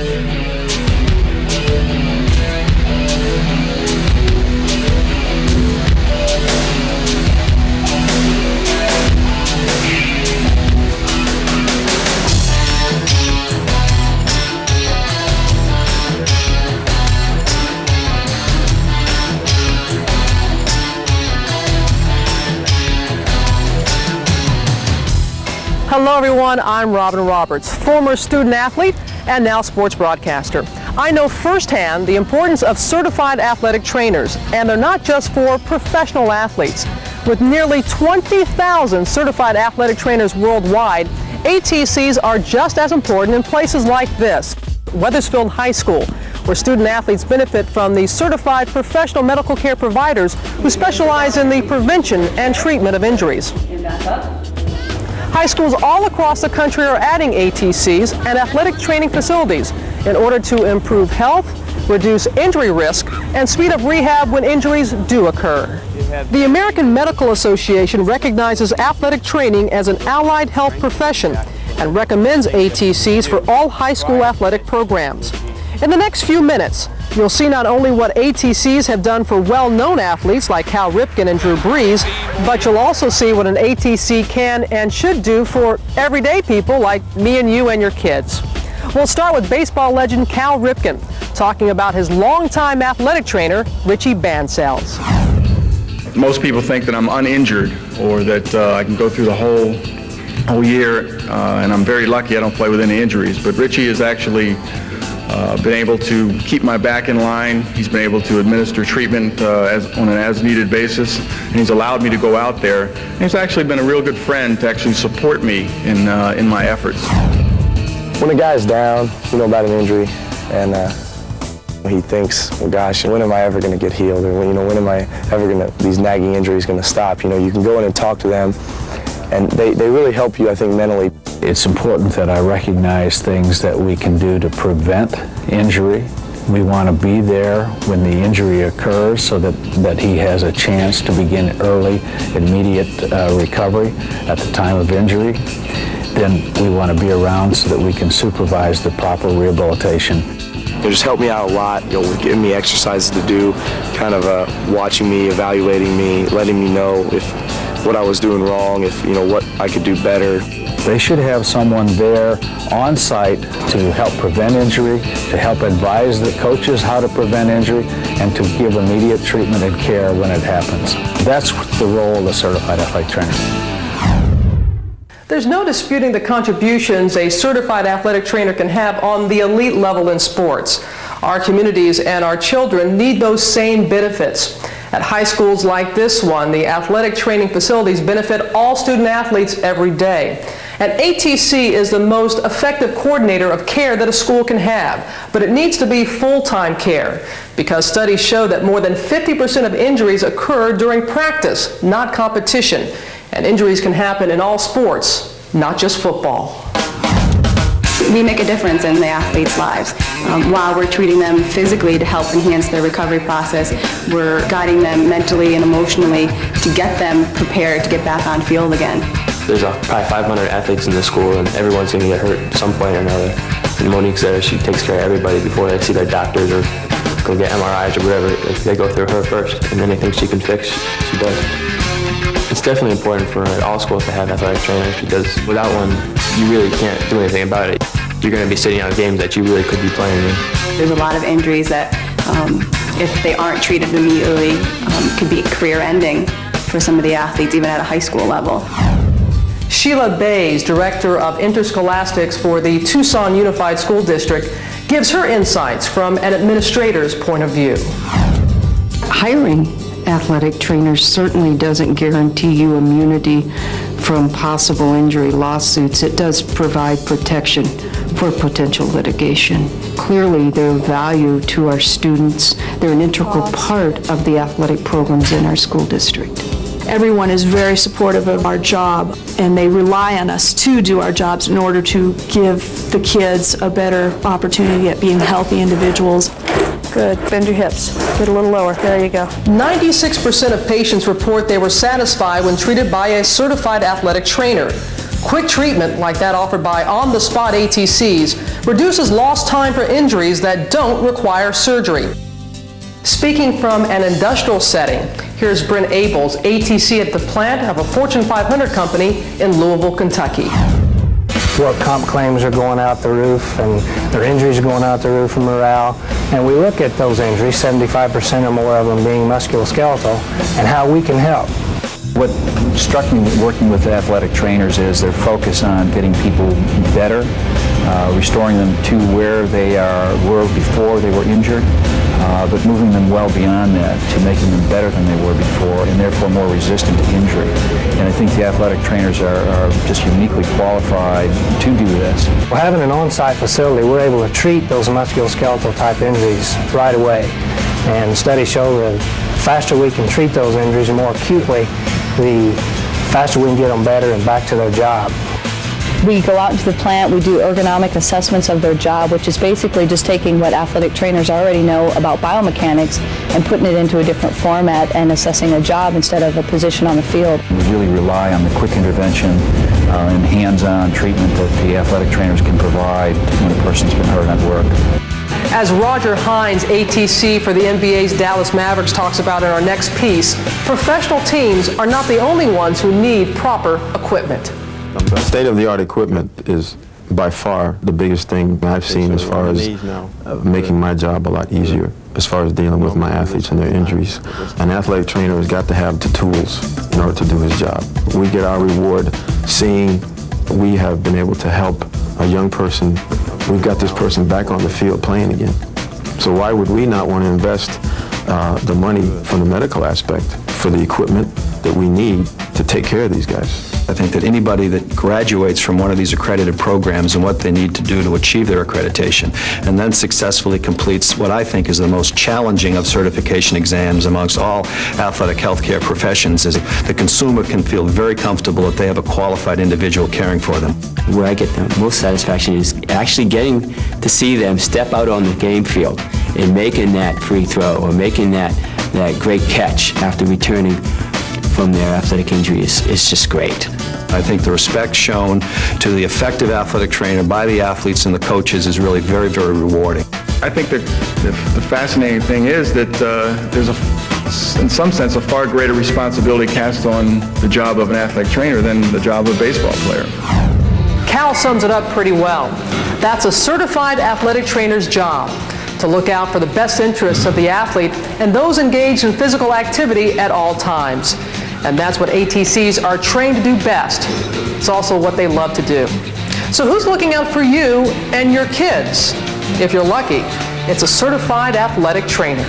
Hello everyone, I'm Robin Roberts, former student athlete and now sports broadcaster. I know firsthand the importance of certified athletic trainers, and they're not just for professional athletes. With nearly 20,000 certified athletic trainers worldwide, ATCs are just as important in places like this, Wethersfield High School, where student athletes benefit from the certified professional medical care providers who specialize in the prevention and treatment of injuries. High schools all across the country are adding ATCs and athletic training facilities in order to improve health, reduce injury risk, and speed up rehab when injuries do occur. The American Medical Association recognizes athletic training as an allied health profession and recommends ATCs for all high school athletic programs. In the next few minutes, you'll see not only what ATCs have done for well-known athletes like Cal Ripken and Drew Brees, but you'll also see what an ATC can and should do for everyday people like me and you and your kids. We'll start with baseball legend Cal Ripken, talking about his longtime athletic trainer, Richie Bancells. Most people think that I'm uninjured or that I can go through the whole year, and I'm very lucky I don't play with any injuries. But Richie has actually been able to keep my back in line. He's been able to administer treatment on an as-needed basis, and he's allowed me to go out there. And he's actually been a real good friend to actually support me in my efforts. When a guy's down, you know about an injury, and he thinks, well, gosh, when am I ever going to get healed? Or when am I ever going to, these nagging injuries going to stop? You know, you can go in and talk to them, and they really help you, I think, mentally. It's important that I recognize things that we can do to prevent injury. We want to be there when the injury occurs so that he has a chance to begin early, immediate recovery at the time of injury. Then we want to be around so that we can supervise the proper rehabilitation. They just helped me out a lot, with giving me exercises to do, kind of watching me, evaluating me, letting me know if what I was doing wrong, if what I could do better. They should have someone there on site to help prevent injury, to help advise the coaches how to prevent injury, and to give immediate treatment and care when it happens. That's the role of the certified athletic trainer. There's no disputing the contributions a certified athletic trainer can have on the elite level in sports. Our communities and our children need those same benefits. At high schools like this one, the athletic training facilities benefit all student athletes every day. And ATC is the most effective coordinator of care that a school can have, but it needs to be full-time care because studies show that more than 50% of injuries occur during practice, not competition. And injuries can happen in all sports, not just football. We make a difference in the athletes' lives. While we're treating them physically to help enhance their recovery process, we're guiding them mentally and emotionally to get them prepared to get back on field again. There's probably 500 athletes in the school, and everyone's going to get hurt at some point or another. And Monique's there, she takes care of everybody before they see their doctors or go get MRIs or whatever. They go through her first, and anything she can fix, she does. It's definitely important for all schools to have athletic trainers because without one, you really can't do anything about it. You're going to be sitting out games that you really could be playing in. There's a lot of injuries that, if they aren't treated immediately, could be career-ending for some of the athletes, even at a high school level. Sheila Bays, Director of Interscholastics for the Tucson Unified School District, gives her insights from an administrator's point of view. Hiring athletic trainers certainly doesn't guarantee you immunity from possible injury lawsuits. It does provide protection for potential litigation. Clearly, they're of value to our students. They're an integral part of the athletic programs in our school district. Everyone is very supportive of our job, and they rely on us to do our jobs in order to give the kids a better opportunity at being healthy individuals. Good. Bend your hips. Get a little lower. There you go. 96% of patients report they were satisfied when treated by a certified athletic trainer. Quick treatment like that offered by on-the-spot ATCs reduces lost time for injuries that don't require surgery. Speaking from an industrial setting, here's Brent Abels, ATC at the plant of a Fortune 500 company in Louisville, Kentucky. Work comp claims are going out the roof and their injuries are going out the roof from morale. And we look at those injuries, 75% or more of them being musculoskeletal, and how we can help. What struck me working with athletic trainers is their focus on getting people better, restoring them to where they were before they were injured, but moving them well beyond that to making them better than they were before and therefore more resistant to injury. And I think the athletic trainers are just uniquely qualified to do this. Well, having an on-site facility, we're able to treat those musculoskeletal type injuries right away. And studies show that the faster we can treat those injuries and more acutely, the faster we can get them better and back to their job. We go out into the plant, we do ergonomic assessments of their job, which is basically just taking what athletic trainers already know about biomechanics and putting it into a different format and assessing a job instead of a position on the field. We really rely on the quick intervention and hands-on treatment that the athletic trainers can provide when a person's been hurt at work. As Roger Hines, ATC for the NBA's Dallas Mavericks, talks about in our next piece, professional teams are not the only ones who need proper equipment. State-of-the-art equipment is by far the biggest thing I've seen as far as making my job a lot easier as far as dealing with my athletes and their injuries. An athletic trainer has got to have the tools in order to do his job. We get our reward seeing we have been able to help a young person. We've got this person back on the field playing again. So why would we not want to invest the money from the medical aspect for the equipment that we need to take care of these guys? I think that anybody that graduates from one of these accredited programs and what they need to do to achieve their accreditation and then successfully completes what I think is the most challenging of certification exams amongst all athletic healthcare professions is the consumer can feel very comfortable that they have a qualified individual caring for them. Where I get the most satisfaction is actually getting to see them step out on the game field and making that free throw or making that great catch after returning from their athletic injury is just great. I think the respect shown to the effective athletic trainer by the athletes and the coaches is really very, very rewarding. I think that the fascinating thing is that there's in some sense, a far greater responsibility cast on the job of an athletic trainer than the job of a baseball player. Cal sums it up pretty well. That's a certified athletic trainer's job, to look out for the best interests of the athlete and those engaged in physical activity at all times. And that's what ATCs are trained to do best. It's also what they love to do. So who's looking out for you and your kids? If you're lucky, it's a certified athletic trainer.